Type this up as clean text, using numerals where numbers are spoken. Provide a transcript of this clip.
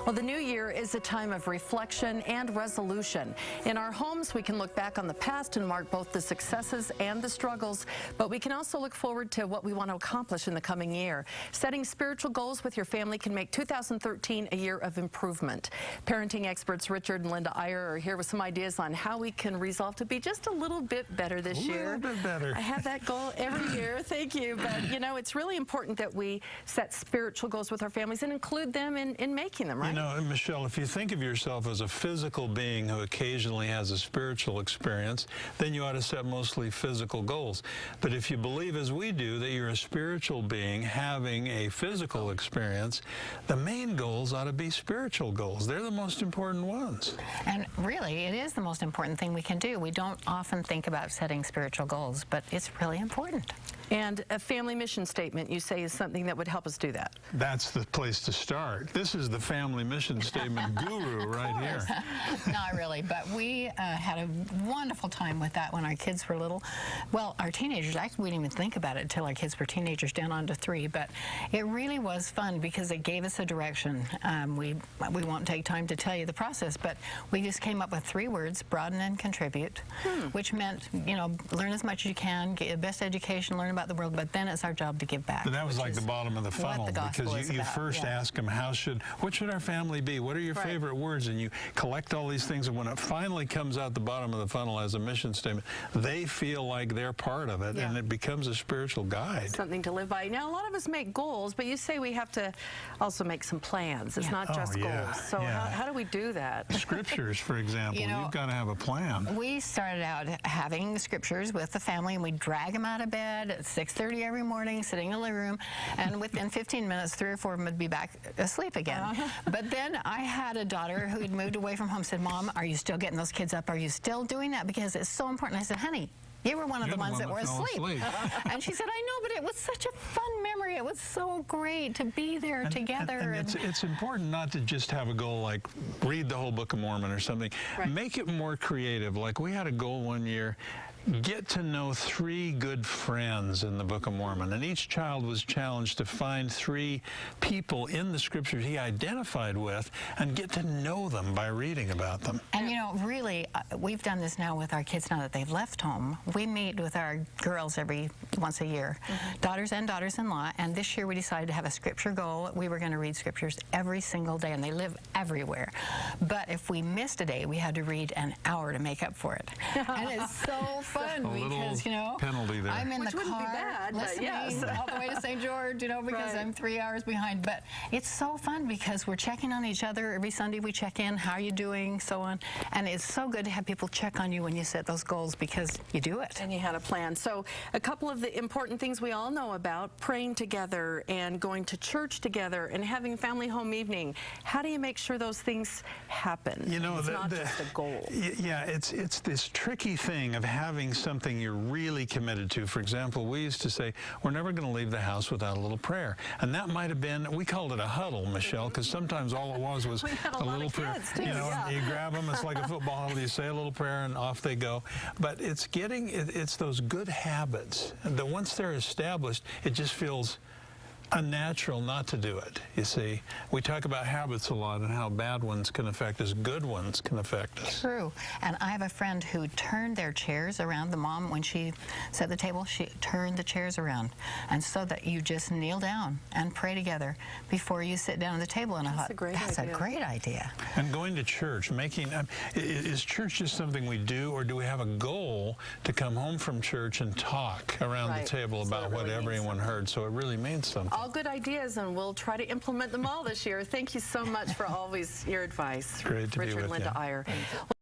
Well, the new year is a time of reflection and resolution. In our homes, we can look back on the past and mark both the successes and the struggles, but we can also look forward to what we want to accomplish in the coming year. Setting spiritual goals with your family can make 2013 a year of improvement. Parenting experts Richard and Linda Eyre are here with some ideas on how we can resolve to be just a little bit better this year. A little bit better. I have that goal every year, thank you. But, you know, it's really important that we set spiritual goals with our families and include them in making them, right? You know, Michelle, if you think of yourself as a physical being who occasionally has a spiritual experience, then you ought to set mostly physical goals. But if you believe, as we do, that you're a spiritual being having a physical experience, the main goals ought to be spiritual goals. They're the most important ones. And really, it is the most important thing we can do. We don't often think about setting spiritual goals, but it's really important. And a family mission statement, you say, is something that would help us do that. That's the place to start. This is the family mission statement guru right here. Not really, but we had a wonderful time with that when our kids were little. Well, our teenagers, actually, we didn't even think about it until our kids were teenagers, down on to 3, but it really was fun because it gave us a direction. We won't take time to tell you the process, but we just came up with 3 words: broaden and contribute, which meant, you know, learn as much as you can, get the best education, learn about the world, but then it's our job to give back. But that was like the bottom of the funnel, because you first ask them, what should our family be? What are your favorite words? And you collect all these things, and when it finally comes out the bottom of the funnel as a mission statement, they feel like they're part of it, and it becomes a spiritual guide. Something to live by. Now, a lot of us make goals, but you say we have to also make some plans. It's not just goals. So how do we do that? Scriptures, for example, you've got to have a plan. We started out having scriptures with the family, and we drag them out of bed at 6:30 every morning, sitting in the living room, and within 15 minutes, 3 or 4 of them would be back asleep again. But then I had a daughter who had moved away from home, said, "Mom, are you still getting those kids up? Are you still doing that? Because it's so important." I said, "Honey, you were one of the ones that were asleep." And she said, "I know, but it was such a fun memory. It was so great to be there together." And it's important not to just have a goal like read the whole Book of Mormon or something. Make it more creative. Like we had a goal one year, get to know 3 good friends in the Book of Mormon. And each child was challenged to find 3 people in the scriptures he identified with and get to know them by reading about them. And you know, really, we've done this now with our kids now that they've left home. We meet with our girls once a year, daughters and daughters-in-law, and this year we decided to have a scripture goal. We were going to read scriptures every single day, and they live everywhere. But if we missed a day, we had to read an hour to make up for it. And it's so fun because, you know, penalty there. I'm in Which the wouldn't be car bad, listening all the way to St. George, you know, because I'm 3 hours behind. But it's so fun because we're checking on each other. Every Sunday we check in, how are you doing, so on. And it's so good to have people check on you when you set those goals because you do it. And you had a plan. So a couple of the important things we all know about: praying together and going to church together and having family home evening. How do you make sure those things happen? You know, it's not just a goal. Yeah, it's this tricky thing of having something you're really committed to. For example, we used to say, we're never going to leave the house without a little prayer. And that might have been, we called it a huddle, Michelle, because sometimes all it was a little prayer. You know, you grab them, it's like a football huddle, you say a little prayer and off they go. But it's it's those good habits that once they're established, it just feels unnatural not to do it. You see, we talk about habits a lot and how bad ones can affect us, good ones can affect us. True. And I have a friend who turned their chairs around. The mom, when she set the table, she turned the chairs around, and so that you just kneel down and pray together before you sit down at the table. And I thought, that's a great idea. And going to church, is church just something we do, or do we have a goal to come home from church and talk around the table about what everyone heard, so it really means something? All good ideas, and we'll try to implement them all this year. Thank you so much for always your advice. Great to be with you. Richard and Linda Eyre.